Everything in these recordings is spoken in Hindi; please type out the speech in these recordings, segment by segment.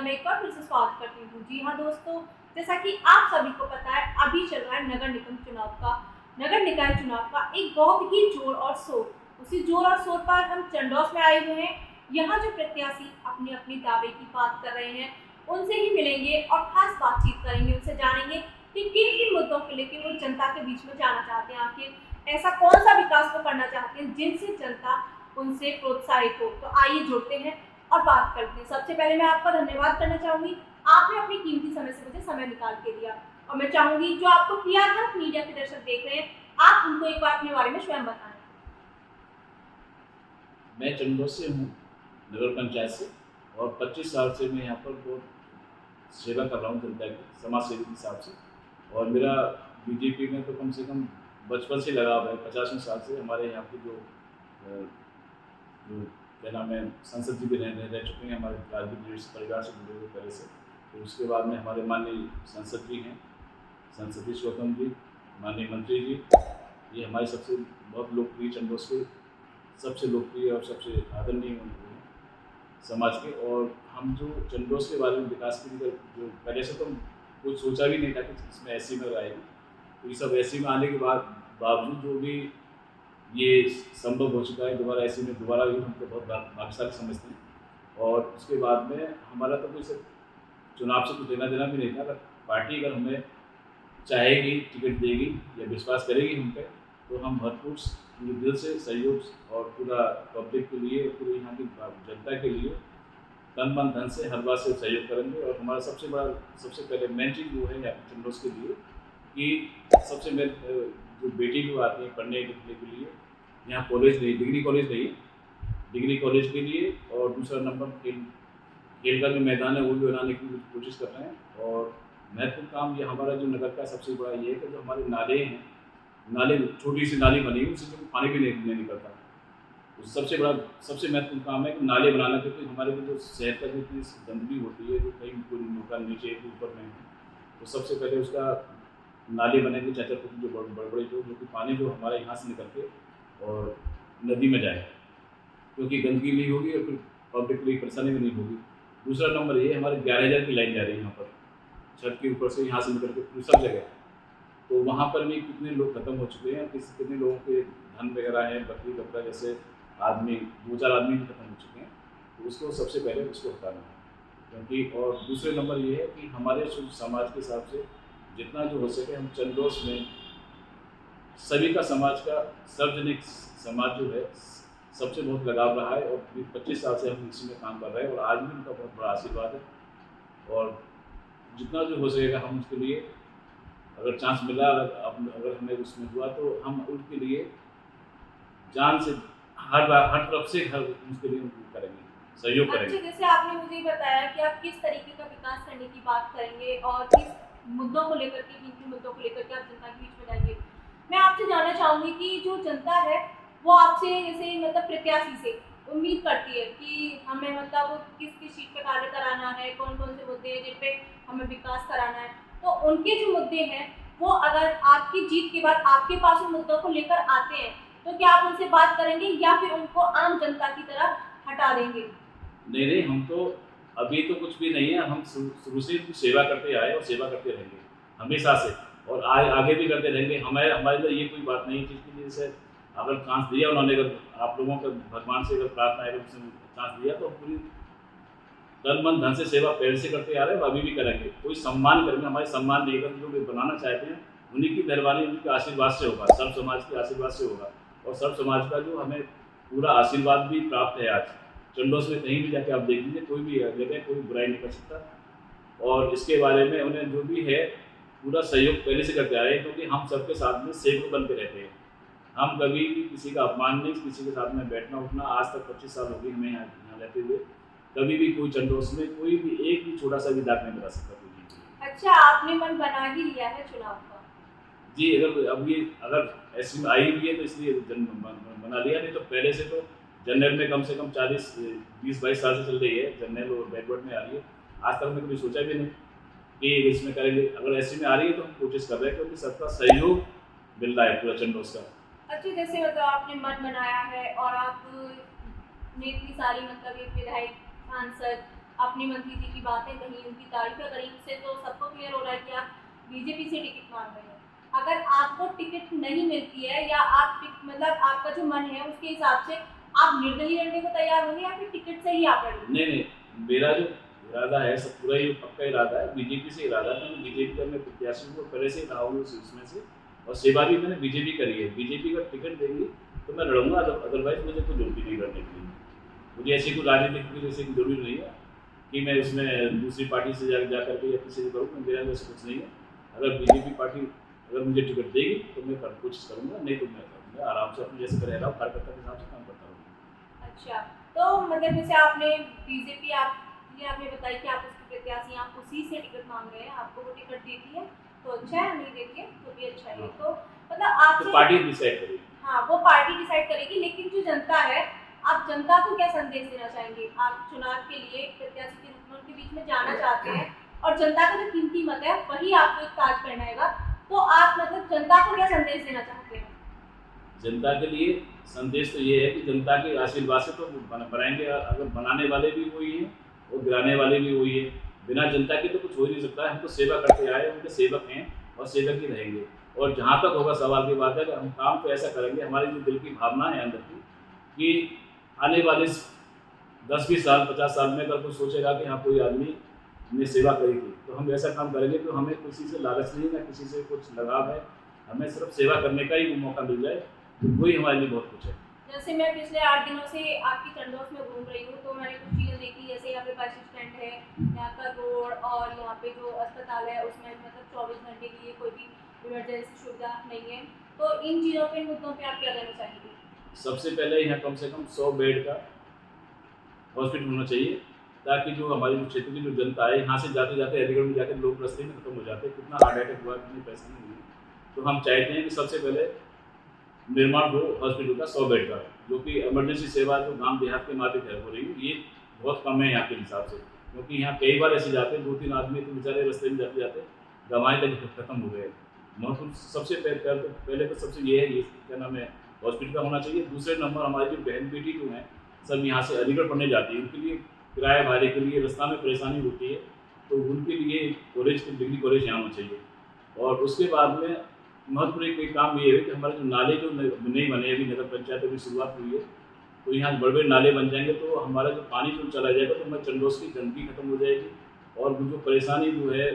मैं एक बार फिर से स्वागत करती हूँ। जी हाँ दोस्तों, जैसा कि आप सभी को पता है, अभी चल रहा है नगर निकाय चुनाव का एक बहुत ही जोर और शोर। उसी जोर और शोर पर हम चंडौस में आए हुए हैं। यहाँ जो प्रत्याशी अपनी अपनी दावे की बात कर रहे हैं, उनसे ही मिलेंगे और खास बातचीत करेंगे, उनसे जानेंगे कि किन किन मुद्दों को लेकर वो जनता के बीच में जाना चाहते हैं। आखिर ऐसा कौन सा विकास वो करना चाहते हैं जिनसे जनता उनसे प्रोत्साहित हो। तो आइए जुड़ते हैं और बात करते हैं। सबसे पहले मैं आपका धन्यवाद करना चाहूंगी, आपने अपनी कीमती समय से मुझे समय निकाल के दिया। और मैं चाहूंगी जो आपको प्रियघात मीडिया के दर्शक देख रहे हैं, आप उनको एक बार अपने बारे में स्वयं बताएं। मैं चंडौस से हूँ, नगर पंचायत से, और 25 साल से मैं यहाँ पर बहुत सेवा कर रहा हूँ जनता की, समाज सेवी के हिसाब से। और मेरा बीजेपी में तो कम से कम बचपन से लगाव है। 50वें साल से हमारे यहाँ के जो क्या नाम है, संसद जी भी रह चुके हैं हमारे राजनीतिक परिवार से जुड़े हुए पहले से। तो उसके बाद में हमारे माननीय संसद जी हैं, संसदीय स्वतंत्र जी, माननीय मंत्री जी, ये हमारे सबसे बहुत लोकप्रिय चंडौस के सबसे लोकप्रिय और सबसे आदरणीय समाज के। और हम जो चंडौस के बारे में विकास के लिए जो पहले से तो कुछ सोचा भी नहीं था कि इसमें ऐसी में आएगी, तो ये सब ऐसी में आने के बावजूद जो भी ये संभव हो चुका है, दोबारा ऐसी में दोबारा भी हम तो बहुत भाग्यशाली समझते हैं। और उसके बाद में हमारा तो कोई सिर्फ चुनाव से कुछ लेना देना भी नहीं था। अगर पार्टी अगर हमें चाहेगी, टिकट देगी या विश्वास करेगी हम पे, तो हम भरपूर पूरे दिल से सहयोग और पूरा पब्लिक के लिए, पूरे यहाँ की जनता के लिए तन मन धन से हर बात से सहयोग करेंगे। और हमारा सबसे पहले मेन चीज़ वो है यहाँ पे चंडौस के लिए कि सबसे मेन जो बेटी जो आती है पढ़ने लिखने के लिए, यहाँ कॉलेज नहीं, डिग्री कॉलेज के लिए। और दूसरा नंबर खेल का जो मैदान है वो भी बनाने की कोशिश कर रहे हैं। और महत्वपूर्ण काम ये हमारा जो नगर का सबसे बड़ा ये है कि जो हमारे नाले हैं, नाले छोटी सी नाली बनी हुई, उससे जो पानी भी नहीं निकलता। तो सबसे महत्वपूर्ण काम है कि नाले बनाना, क्योंकि हमारे जो शहर का जो इतनी गंदगी होती है, जो कहीं कोई मकान नीचे ऊपर में है, तो सबसे पहले उसका नाले बनेंगे, 4-4 फुट जो बड़े जो कि पानी जो हमारे यहाँ से निकल के और नदी में जाए, क्योंकि गंदगी नहीं होगी और फिर पब्लिक को परेशानी भी नहीं होगी। दूसरा नंबर ये हमारे 11,000 की लाइन जा रही है यहाँ पर, छत के ऊपर से यहाँ से निकल के पूरी सब जगह। तो वहाँ पर भी कितने लोग खत्म हो चुके हैं, कितने लोगों के धन वगैरह हैं, बकरी बकरा जैसे आदमी, 2-4 आदमी भी खत्म हो चुके हैं। तो उसको सबसे पहले उसको हटाना है, क्योंकि और दूसरे नंबर ये है कि हमारे समाज के हिसाब से जितना जो हो सके हम चंडौस में सभी का समाज का सार्वजनिक समाज जो है सबसे बहुत लगाव रहा है। और 25 साल से हम इसी में काम कर रहे हैं और आज भी उनका बहुत बड़ा आशीर्वाद है। और जितना जो हो सकेगा हम उसके लिए, अगर चांस मिला, अगर हमें उसमें हुआ, तो हम उनके लिए जान से हर तरफ से उसके लिए करेंगे, सहयोग करेंगे। अच्छा, जैसे आपने मुझे बताया कि आप किस तरीके का विकास करने की बात करेंगे और किस मुद्दों को लेकर के, किन मुद्दों को लेकर के आप जनता के बीच में जाएंगे। मैं आपसे जानना चाहूंगी कि जो जनता है वो आपसे जैसे मतलब प्रत्याशी से उम्मीद करती है कि हमें मतलब किस किस चीज़ पे कार्य कराना है, कौन कौन से मुद्दे हैं जिन पे हमें विकास कराना है। तो उनके जो मुद्दे हैं वो अगर आपकी जीत के बाद आपके पास उन मुद्दों को लेकर आते हैं, तो क्या आप उनसे बात करेंगे या फिर उनको आम जनता की तरह हटा देंगे? नहीं, हम तो अभी तो कुछ भी नहीं है। हम शुरू से सेवा करते आए और सेवा करते रहेंगे हमेशा से, और आगे भी करते रहेंगे। हमारे लिए ये कोई बात नहीं चीज़ की, जैसे अगर चांस दिया उन्होंने, अगर आप लोगों का भगवान से अगर प्रार्थना है, अगर चांस दिया तो पूरी तन मन धन से सेवा पहले से करते आ रहे हैं और अभी भी करेंगे। कोई सम्मान करेंगे, हमारे सम्मान देकर जो भी बनाना चाहते हैं उन्हीं की मेहरबानी, उन्हीं के आशीर्वाद से होगा, सब समाज के आशीर्वाद से होगा। और सब समाज का जो हमें पूरा आशीर्वाद भी प्राप्त है। आज चंडौस में कहीं भी जाके आप देख लीजिए, कोई भी जगह कोई बुराई नहीं कर सकता। और इसके बारे में उन्हें जो भी है पूरा सहयोग पहले से करते आ रहे हैं, क्योंकि हम सबके साथ में सेवक बन के रहते हैं। हम कभी भी किसी का अपमान नहीं, किसी के साथ में बैठना उठना, आज तक 25 साल हो गई हमें यहाँ रहते हुए, कभी भी कोई चंडौस में कोई भी एक भी छोटा सा भी दाग नहीं बता सकता कोई भी। अच्छा, आपने मन बना ही लिया है चुनाव का? जी, अगर ऐसी में आई हुई है तो इसलिए बना लिया, नहीं तो पहले से तो जनरल में कम से कम 20-22 साल से चल रही है, जनरल और बैकवर्ड में आ रही है। आज तक हमने कभी सोचा भी नहीं कि इसमें करेंगे। अगर ऐसी में आ रही है तो हम कोशिश कर रहे हैं, क्योंकि सबका सहयोग मिल रहा है पूरा चंडौस का। अच्छा, जैसे मतलब आपने मन बनाया है और आप ने इतनी सारी मतलब एक विधायक, सांसद अपने मंत्री जी की बातें कही, उनकी तारीफें करी, उससे तो सबको क्लियर हो रहा है कि आप बीजेपी से टिकट मांग रहे हैं। अगर आपको टिकट नहीं मिलती है या आप मतलब आपका जो मन है उसके हिसाब से आप निर्दलीय लड़ने को तैयार होंगे या फिर टिकट से ही आप लड़ेंगे? नहीं नहीं, मेरा जो इरादा है सब पूरा ही पक्का इरादा है, बीजेपी से इरादा था। मैं बीजेपी का मैं प्रत्याशी को पहले से रहा हूँ उसमें से, और सेवा भी मैंने बीजेपी करी है। बीजेपी का टिकट देंगी तो मैं लड़ूंगा, अदरवाइज मुझे कोई जरूरत नहीं लड़ने के लिए। मुझे ऐसी कोई राजनीतिक की जैसे जरूरी नहीं है कि मैं उसमें दूसरी पार्टी से जा करके या किसी से करूँ, मेरा वैसे कुछ नहीं है। अगर बीजेपी पार्टी अगर मुझे टिकट देगी तो मैं कोशिश करूँगा, नहीं तो मैं आराम से अपने जैसे रह रहा हूँ, कार्यकर्ता के हिसाब से काम करता रहूँगा। अच्छा, तो मतलब जैसे आपने बीजेपी आपने बताया कि आप उसके प्रत्याशी हैं, आप उसी से टिकट मांग रहे हैं, आपको वो टिकट देती है तो अच्छा है, नहीं देती है तो भी अच्छा है। तो मतलब तो आपसे पार्टी डिसाइड करेगी। हाँ, वो पार्टी डिसाइड करेगी, लेकिन जो जनता है, आप जनता को क्या संदेश देना चाहेंगे? आप चुनाव के लिए प्रत्याशी के रूप में उनके बीच में जाना चाहते हैं और जनता का जो कीमती मत है वही आपको एक ताज पहनाएगा, तो आप मतलब जनता को क्या संदेश देना चाहते हैं? जनता के लिए संदेश तो ये है कि जनता के आशीर्वाद से तो बनाएंगे, अगर बनाने वाले भी वही हैं और गिराने वाले भी वही हैं। बिना जनता के तो कुछ हो ही नहीं सकता है। हम तो सेवा करते आए, उनके सेवक हैं और सेवक ही रहेंगे। और जहाँ तक होगा सवाल की बात है कि हम काम तो ऐसा करेंगे, हमारी जो दिल की भावना है अंदर की, कि आने वाले 10-20 साल 50 साल में अगर कोई सोचेगा कि हाँ कोई आदमी ने सेवा करी थी, तो हम ऐसा काम करेंगे तो हमें किसी से लालच नहीं, ना किसी से कुछ लगाव है। हमें सिर्फ सेवा करने का ही मौका मिल जाए तो वही हमारे लिए बहुत कुछ है। जैसे मैं पिछले 8 दिनों से आपकी चंडोस में घूम रही हूँ, तो मैंने कुछ चीज़ें देखी, जैसे यहाँ पे बस स्टैंड है, यहाँ का रोड और यहाँ पे जो अस्पताल है उसमें मतलब 24 घंटे के लिए कोई भी इमरजेंसी सुविधा नहीं है। तो इन चीज़ों पे, इन मुद्दों पे आप क्या कहना चाहेंगे? सबसे पहले यहाँ कम से कम 100 बेड का हॉस्पिटल होना चाहिए, ताकि जो हमारी क्षेत्र की जो जनता है, यहाँ से जाते जाते अलीगढ़ में जाकर लोग रास्ते में खत्म हो जाते हैं। कितना हार्ट अटैक हुआ, कितने पैसे नहीं हुए। तो हम चाहते हैं कि सबसे पहले निर्माण हो हॉस्पिटल का 100 बेड का, जो कि इमरजेंसी सेवा जो गांव देहात के माध्यम से हो रही है, ये बहुत कम है यहाँ के हिसाब से। क्योंकि यहाँ कई बार ऐसे जाते हैं, 2-3 आदमी तो बेचारे रास्ते में जाते जाते गंवाए तक खत्म हो गए। महत्व सबसे पहले तो सबसे ये है, ये क्या नाम है, हॉस्पिटल का होना चाहिए। दूसरे नंबर हमारी जो बहन बेटी जो हैं सब यहाँ से अलीगढ़ पढ़ने जाती है, उनके लिए किराया भाड़े के लिए रास्ता में परेशानी होती है, तो उनके लिए कॉलेज, डिग्री कॉलेज यहाँ होना चाहिए। और उसके बाद में महत्वपूर्ण एक काम ये है कि हमारे जो नाले जो नहीं बने, अभी नगर पंचायत अभी शुरुआत हुई है, तो यहाँ बड़े बड़े नाले बन जाएंगे तो हमारा जो पानी जो चला जाएगा तो हमारे चंडोस की गंदगी खत्म हो जाएगी। और जो परेशानी जो है,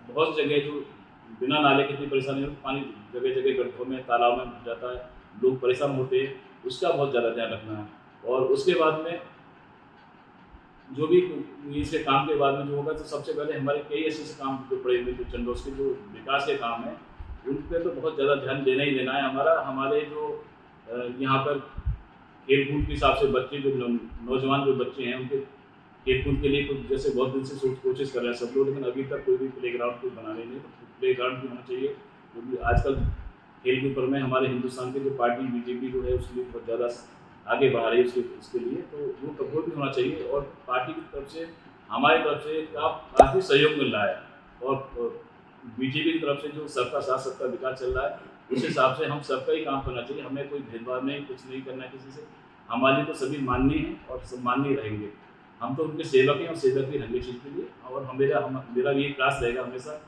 बहुत जगह जो बिना नाले की इतनी परेशानी हो, पानी जगह जगह गड्ढों में, तालाब में घुस जाता है, लोग परेशान होते हैं, उसका बहुत ज़्यादा ध्यान रखना है। और उसके बाद में जो भी इसके काम के बाद में जो होगा, तो सबसे पहले हमारे कई ऐसे काम जो पड़े हुए, जो चंडोस के जो विकास के काम है, उन पर तो बहुत ज़्यादा ध्यान देना ही देना है हमारा। हमारे जो यहाँ पर खेलकूद के हिसाब से बच्चे, जो नौजवान जो बच्चे हैं, उनके खेलकूद के लिए कुछ जैसे बहुत दिन से कोशिश कर रहे हैं सब लोग, लेकिन अभी तक कोई भी प्ले ग्राउंड कोई बना नहीं, तो प्ले ग्राउंड भी होना चाहिए। क्योंकि आजकल खेल के ऊपर में हमारे हिंदुस्तान की जो पार्टी बीजेपी जो है उसके लिए बहुत ज़्यादा आगे बढ़ा रही है, उसके लिए तो वो भी होना चाहिए। और पार्टी की तरफ से, हमारी तरफ से काफ़ी सहयोग मिल रहा है, और बीजेपी की तरफ से जो सबका साथ सबका विकास चल रहा है, उस हिसाब से हम सबका ही काम करना चाहिए। हमें कोई भेदभाव नहीं, कुछ नहीं करना है किसी से। हमारे लिए तो सभी माननीय हैं और सब माननीय रहेंगे। हम तो उनके सेवक हैं और सेवक ही रहेंगे चीज़ के लिए। और मेरा ये प्रयास रहेगा हमेशा,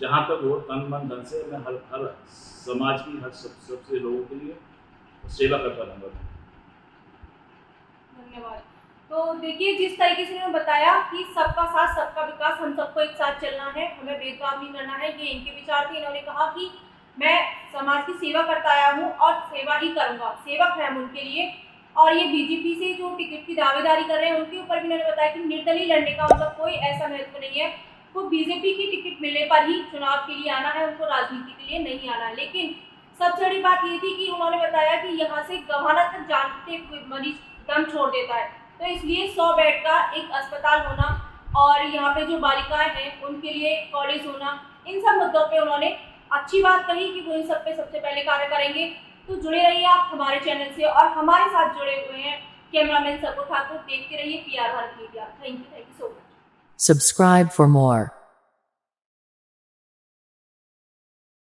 जहाँ तक हो तन मन धन से मैं हर समाज की, हर सबसे लोगों के लिए सेवा करता रहूँगा। धन्यवाद। तो देखिए, जिस तरीके से उन्होंने बताया कि सबका साथ सबका विकास, हम सबको एक साथ चलना है, हमें भेदभाव नहीं करना है, ये इनके विचार थे। इन्होंने कहा कि मैं समाज की सेवा करता आया हूँ और सेवा ही करूँगा, सेवक है हम उनके लिए। और ये बीजेपी से जो टिकट की दावेदारी कर रहे हैं उनके ऊपर भी उन्होंने बताया कि निर्दलीय लड़ने का उनका कोई ऐसा महत्व नहीं है, वो बीजेपी की टिकट मिलने पर ही चुनाव के लिए आना है, उनको राजनीति के लिए नहीं आना है। लेकिन सबसे बड़ी बात ये थी कि उन्होंने बताया कि यहाँ से गंवाना तक जानते मरीज दम छोड़ देता है, तो इसलिए 100 बेड का एक अस्पताल होना और यहाँ पे जो बालिकाएं हैं उनके लिए कॉलेज होना, इन सब मुद्दों पे उन्होंने अच्छी बात कही कि वो इन सब पे सबसे पहले कार्य करेंगे। तो जुड़े रहिए आप हमारे चैनल से, और हमारे साथ जुड़े हुए हैं कैमरामैन सबको ठाकुर। देखते रहिए PR Bharat media. Thank you so much. Subscribe for more.